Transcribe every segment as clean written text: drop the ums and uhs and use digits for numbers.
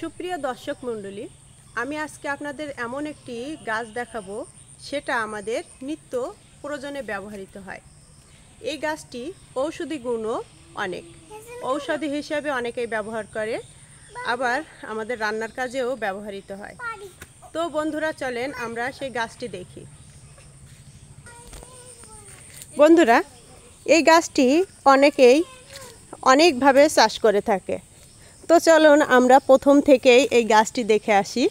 সুপ্রিয় দর্শক মণ্ডলী, আমি আজকে আপনাদের এমন একটি গাছ দেখাবো, সেটা আমাদের নিত্য প্রয়োজনে ব্যবহৃত হয়। এই গাছটি ঔষধি গুণও অনেক, ঔষধি হিসাবে অনেকেই ব্যবহার করে, আবার আমাদের রান্নার কাজেও ব্যবহৃত হয়। তো বন্ধুরা, চলেন আমরা সেই গাছটি দেখি। বন্ধুরা, এই গাছটি অনেকেই অনেকভাবে চাষ করে থাকে। তো চলুন আমরা প্রথম থেকেই এই গাছটি দেখে আসি।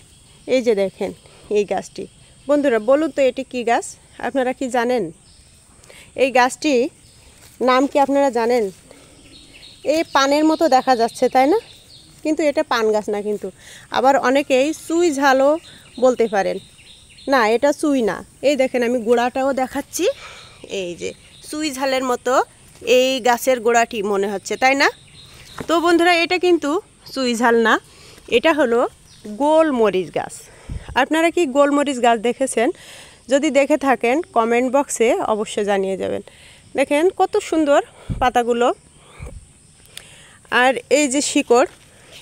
এই যে দেখেন এই গাছটি। বন্ধুরা বলুন তো এটি কি গাছ? আপনারা কি জানেন? এই গাছটি নাম কি আপনারা জানেন? এই পানের মতো দেখা যাচ্ছে, তাই না? কিন্তু এটা পান গাছ না, কিন্তু আবার অনেকেই চুই ঝালও বলতে পারেন। না, এটা চুই না। এই দেখেন আমি গোড়াটাও দেখাচ্ছি। এই যে চুই ঝালের মতো এই গাছের গোড়াটি মনে হচ্ছে, তাই না? তো বন্ধুরা, এটা কিন্তু চুই ঝাল না, এটা হলো গোলমরিচ গাছ। আপনারা কি গোলমরিচ গাছ দেখেছেন? যদি দেখে থাকেন কমেন্ট বক্সে অবশ্যই জানিয়ে যাবেন। দেখেন কত সুন্দর পাতাগুলো, আর এই যে শিকড়,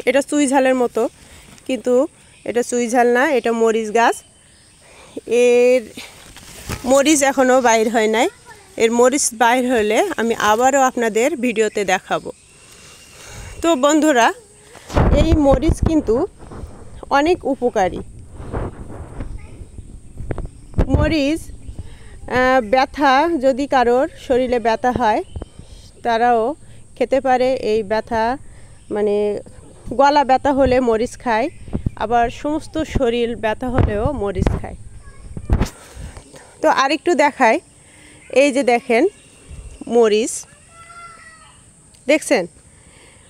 এটা চুই ঝালের মতো, কিন্তু এটা চুই ঝাল না, এটা মরিচ গাছ। এর মরিচ এখনও বাইর হয় নাই। এর মরিচ বাইর হলে আমি আবারও আপনাদের ভিডিওতে দেখাবো। তো বন্ধুরা, এই মরিচ কিন্তু অনেক উপকারী। মরিচ ব্যথা, যদি কারোর শরীরে ব্যথা হয় তারাও খেতে পারে। এই ব্যথা মানে গলা ব্যথা হলে মরিচ খায়, আবার সমস্ত শরীর ব্যথা হলেও মরিচ খায়। তো আরেকটু দেখাই। এই যে দেখেন মরিচ, দেখছেন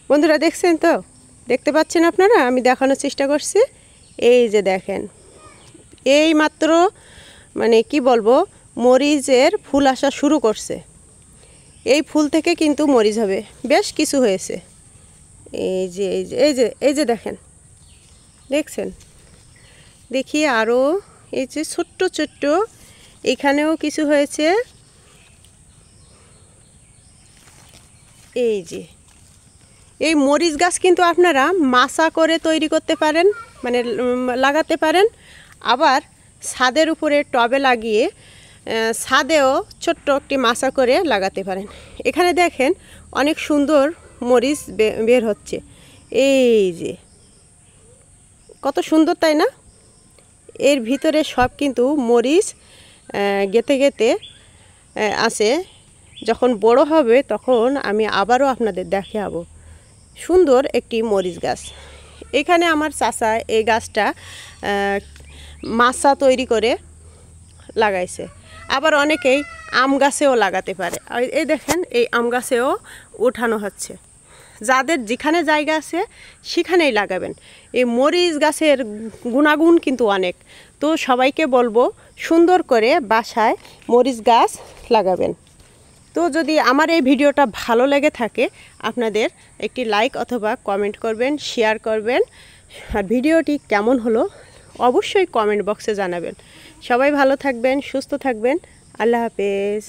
বন্ধুরা? দেখছেন তো? দেখতে পাচ্ছেন আপনারা? আমি দেখানোর চেষ্টা করছি। এই যে দেখেন, এই মাত্র মানে কি বলবো, মরিচের ফুল আসা শুরু করছে। এই ফুল থেকে কিন্তু মরিচ হবে, বেশ কিছু হয়েছে। এই যে এই যে এই যে এই যে দেখেন, দেখছেন? দেখি আরও এই যে ছোট্ট ছোট্ট এখানেও কিছু হয়েছে। এই যে এই মরিচ গাছ কিন্তু আপনারা মাচা করে তৈরি করতে পারেন, মানে লাগাতে পারেন। আবার ছাদের উপরে টবে লাগিয়ে ছাদেও ছোট্ট একটি মাচা করে লাগাতে পারেন। এখানে দেখেন অনেক সুন্দর মরিচ বের হচ্ছে। এই যে কত সুন্দর, তাই না? এর ভিতরে সব কিন্তু মরিচ গেঁথে গেঁথে আছে। যখন বড় হবে তখন আমি আবারও আপনাদের দেখাবো। সুন্দর একটি মরিচ গাছ। এখানে আমার চাচা এই গাছটা মাচা তৈরি করে লাগাইছে। আবার অনেকেই আম গাছেও লাগাতে পারে। এই দেখেন এই আম গাছেও উঠানো হচ্ছে। যাদের যেখানে জায়গা আছে সেখানেই লাগাবেন। এই মরিচ গাছের গুণাগুণ কিন্তু অনেক। তো সবাইকে বলবো সুন্দর করে বাসায় মরিচ গাছ লাগাবেন। তো যদি আমার এই ভিডিওটা ভালো লেগে থাকে, আপনাদের একটি লাইক অথবা কমেন্ট করবেন, শেয়ার করবেন। আর ভিডিওটি কেমন হলো অবশ্যই কমেন্ট বক্সে জানাবেন। সবাই ভালো থাকবেন, সুস্থ থাকবেন। আল্লাহ হাফেজ।